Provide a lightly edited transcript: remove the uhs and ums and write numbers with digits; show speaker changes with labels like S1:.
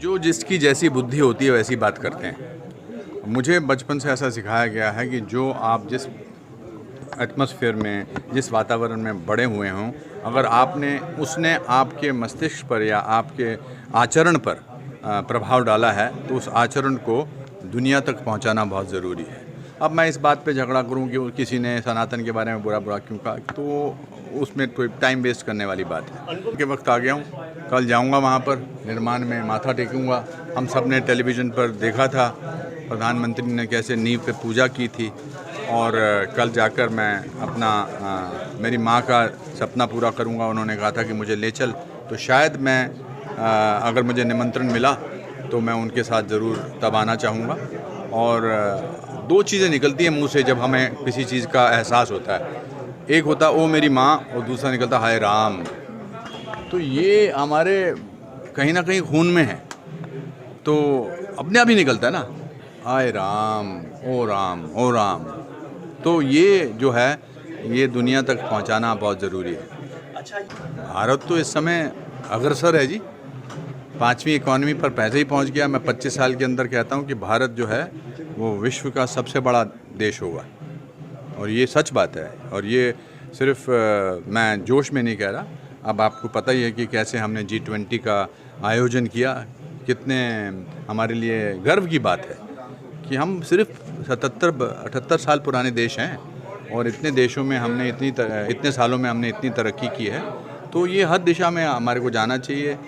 S1: जो जिसकी जैसी बुद्धि होती है वैसी बात करते हैं। मुझे बचपन से ऐसा सिखाया गया है कि जो आप जिस एटमॉस्फेयर में, जिस वातावरण में बड़े हुए हों, अगर उसने आपके मस्तिष्क पर या आपके आचरण पर प्रभाव डाला है तो उस आचरण को दुनिया तक पहुंचाना बहुत ज़रूरी है। अब मैं इस बात पे झगड़ा करूं कि किसी ने सनातन के बारे में बुरा क्यों कहा, तो उसमें कोई टाइम वेस्ट करने वाली बात है। के वक्त आ गया हूं, कल जाऊंगा वहां पर निर्माण में माथा टेकूंगा। हम सब ने टेलीविज़न पर देखा था प्रधानमंत्री ने कैसे नींव पे पूजा की थी, और कल जाकर मैं मेरी माँ का सपना पूरा करूंगा। उन्होंने कहा था कि मुझे ले चल, तो शायद मैं अगर मुझे निमंत्रण मिला तो मैं उनके साथ ज़रूर तब आना चाहूँगा। और दो चीज़ें निकलती हैं मुंह से जब हमें किसी चीज़ का एहसास होता है। एक होता है ओ मेरी माँ, और दूसरा निकलता हाय राम। तो ये हमारे कहीं ना कहीं खून में है, तो अपने आप ही निकलता है ना, हाय राम, ओ राम, ओ राम। तो ये जो है ये दुनिया तक पहुंचाना बहुत ज़रूरी है। भारत तो इस समय अग्रसर है जी, 5वीं इकॉनमी पर पहले ही पहुंच गया। मैं 25 साल के अंदर कहता हूं कि भारत जो है वो विश्व का सबसे बड़ा देश होगा, और ये सच बात है। और ये सिर्फ मैं जोश में नहीं कह रहा। अब आपको पता ही है कि कैसे हमने G20 का आयोजन किया, कितने हमारे लिए गर्व की बात है कि हम सिर्फ 77-78 साल पुराने देश हैं, और इतने देशों में हमने इतने सालों में हमने इतनी तरक्की की है। तो ये हर दिशा में हमारे को जाना चाहिए।